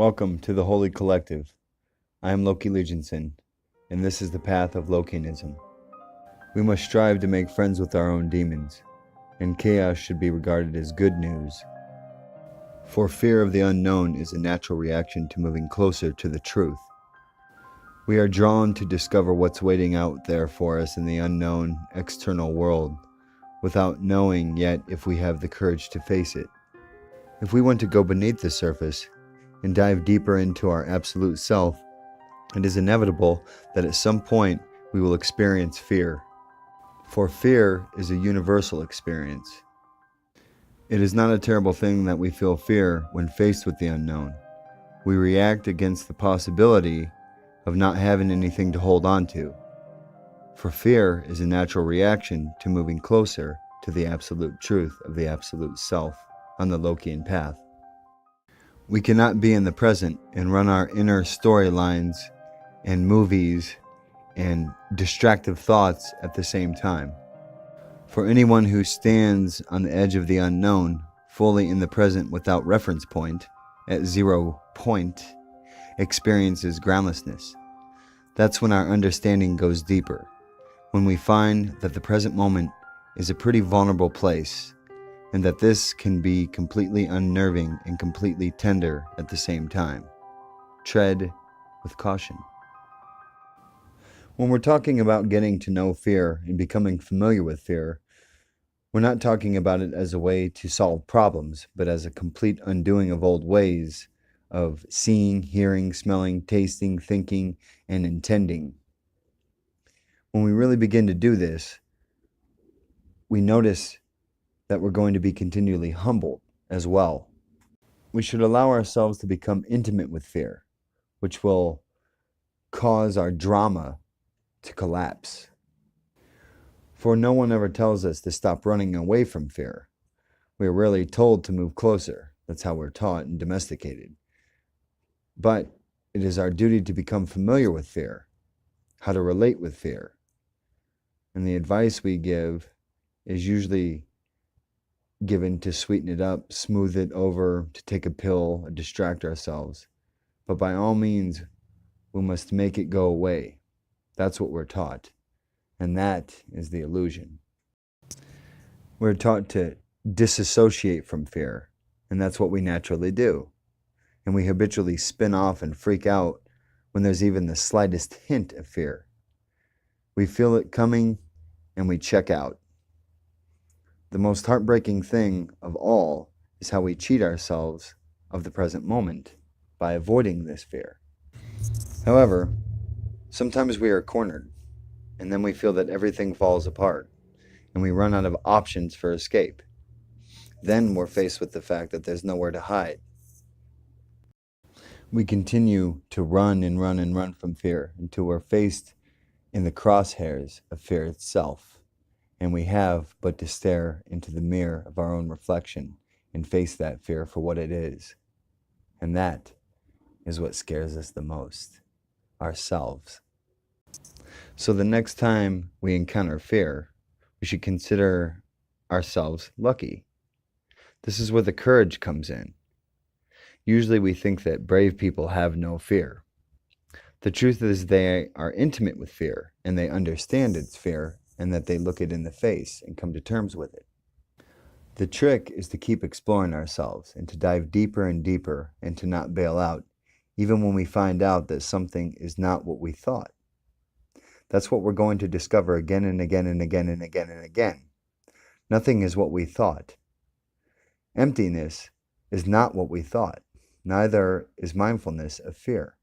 Welcome to the Holy Collective. I am Lokianism, and this is the path of Lokianism. We must strive to make friends with our own demons, and chaos should be regarded as good news. For fear of the unknown is a natural reaction to moving closer to the truth. We are drawn to discover what's waiting out there for us in the unknown external world, without knowing yet if we have the courage to face it. If we want to go beneath the surface and dive deeper into our absolute self, it is inevitable that at some point we will experience fear. For fear is a universal experience. It is not a terrible thing that we feel fear when faced with the unknown. We react against the possibility of not having anything to hold on to. For fear is a natural reaction to moving closer to the absolute truth of the absolute self on the Lokian path. We cannot be in the present and run our inner storylines and movies and distractive thoughts at the same time. For anyone who stands on the edge of the unknown, fully in the present without reference point, at 0 point, experiences groundlessness. That's when our understanding goes deeper, when we find that the present moment is a pretty vulnerable place, and that this can be completely unnerving and completely tender at the same time. Tread with caution. When we're talking about getting to know fear and becoming familiar with fear, we're not talking about it as a way to solve problems, but as a complete undoing of old ways of seeing, hearing, smelling, tasting, thinking, and intending. When we really begin to do this, we notice that we're going to be continually humbled as well. We should allow ourselves to become intimate with fear, which will cause our drama to collapse. For no one ever tells us to stop running away from fear. We are rarely told to move closer. That's how we're taught and domesticated. But it is our duty to become familiar with fear, how to relate with fear. And the advice we give is usually given to sweeten it up, smooth it over, to take a pill, or distract ourselves. But by all means, we must make it go away. That's what we're taught. And that is the illusion. We're taught to disassociate from fear, and that's what we naturally do. And we habitually spin off and freak out when there's even the slightest hint of fear. We feel it coming, and we check out. The most heartbreaking thing of all is how we cheat ourselves of the present moment by avoiding this fear. However, sometimes we are cornered, and then we feel that everything falls apart, and we run out of options for escape. Then we're faced with the fact that there's nowhere to hide. We continue to run and run and run from fear until we're faced in the crosshairs of fear itself. And we have but to stare into the mirror of our own reflection and face that fear for what it is. And that is what scares us the most, ourselves. So the next time we encounter fear, we should consider ourselves lucky. This is where the courage comes in. Usually we think that brave people have no fear. The truth is they are intimate with fear, and they understand its fear, and that they look it in the face and come to terms with it. The trick is to keep exploring ourselves and to dive deeper and deeper and to not bail out, even when we find out that something is not what we thought. That's what we're going to discover again and again and again and again and again. Nothing is what we thought. Emptiness is not what we thought. Neither is mindfulness of fear.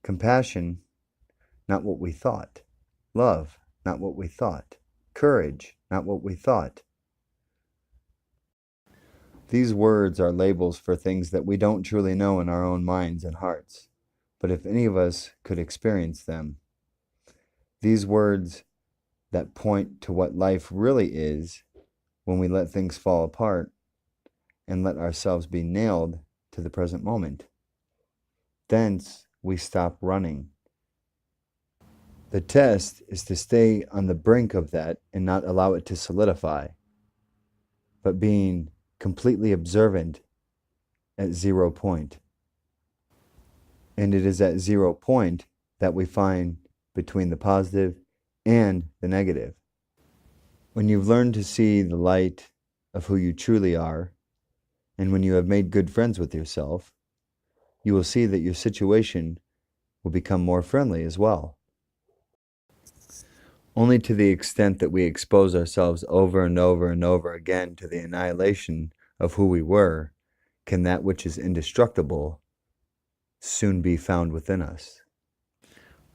Compassion, not what we thought. Love, not what we thought. Courage, not what we thought. These words are labels for things that we don't truly know in our own minds and hearts. But if any of us could experience them, these words that point to what life really is when we let things fall apart and let ourselves be nailed to the present moment. Thence we stop running. The test is to stay on the brink of that and not allow it to solidify, but being completely observant at 0 point. And it is at 0 point that we find between the positive and the negative. When you've learned to see the light of who you truly are, and when you have made good friends with yourself, you will see that your situation will become more friendly as well. Only to the extent that we expose ourselves over and over and over again to the annihilation of who we were, can that which is indestructible soon be found within us.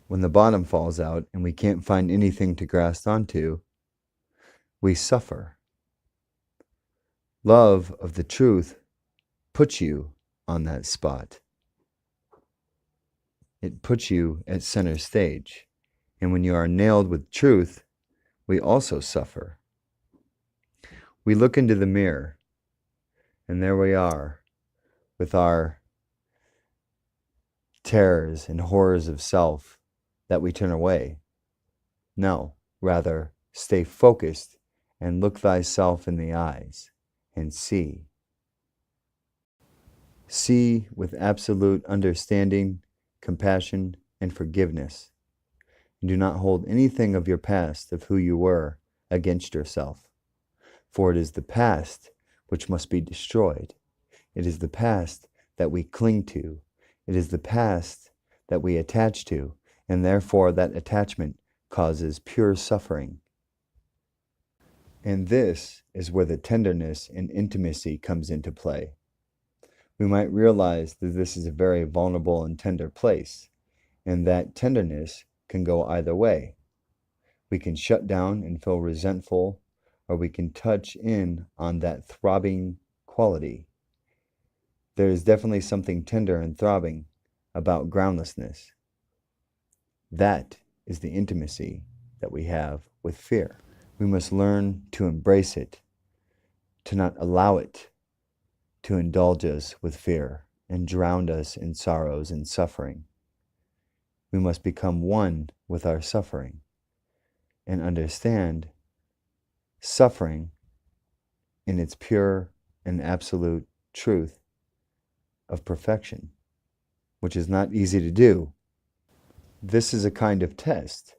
When the bottom falls out and we can't find anything to grasp onto, we suffer. Love of the truth puts you on that spot. It puts you at center stage. And when you are nailed with truth, we also suffer. We look into the mirror, and there we are, with our terrors and horrors of self that we turn away. No, rather, stay focused and look thyself in the eyes and see. See with absolute understanding, compassion, and forgiveness. And do not hold anything of your past, of who you were, against yourself. For it is the past which must be destroyed. It is the past that we cling to. It is the past that we attach to, and therefore that attachment causes pure suffering. And this is where the tenderness and intimacy comes into play. We might realize that this is a very vulnerable and tender place, and that tenderness can go either way. We can shut down and feel resentful, or we can touch in on that throbbing quality. There is definitely something tender and throbbing about groundlessness. That is the intimacy that we have with fear. We must learn to embrace it, to not allow it to indulge us with fear and drown us in sorrows and suffering. We must become one with our suffering and understand suffering in its pure and absolute truth of perfection, which is not easy to do. This is a kind of test,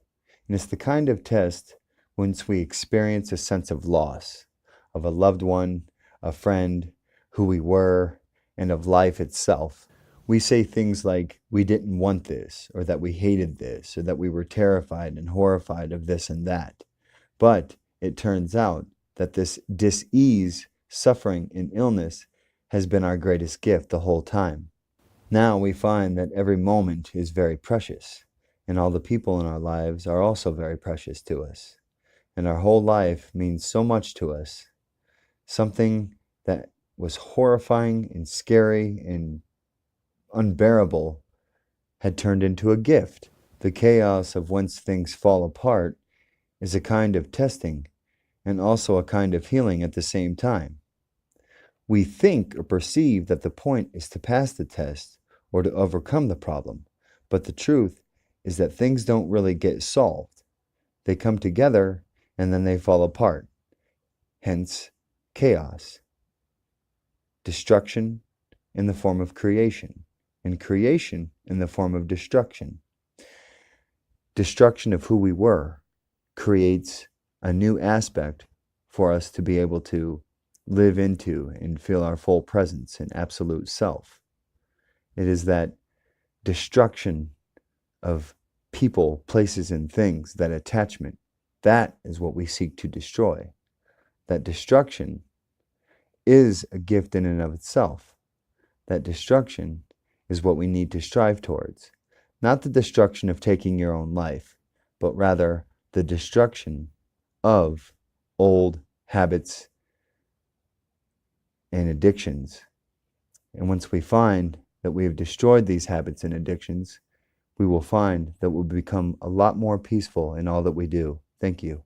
and it's the kind of test once we experience a sense of loss, of a loved one, a friend, who we were, and of life itself. We say things like, we didn't want this, or that we hated this, or that we were terrified and horrified of this and that. But it turns out that this dis-ease, suffering, and illness has been our greatest gift the whole time. Now we find that every moment is very precious, and all the people in our lives are also very precious to us. And our whole life means so much to us. Something that was horrifying and scary and unbearable had turned into a gift. The chaos of whence things fall apart is a kind of testing and also a kind of healing at the same time. We think or perceive that the point is to pass the test or to overcome the problem, but the truth is that things don't really get solved. They come together and then they fall apart. Hence, chaos. Destruction in the form of creation, and creation in the form of destruction. Destruction of who we were creates a new aspect for us to be able to live into and feel our full presence in absolute self. It is that destruction of people, places, and things, that attachment, that is what we seek to destroy. That destruction is a gift in and of itself. That destruction is what we need to strive towards. Not the destruction of taking your own life, but rather the destruction of old habits and addictions. And once we find that we have destroyed these habits and addictions, we will find that we'll become a lot more peaceful in all that we do. Thank you.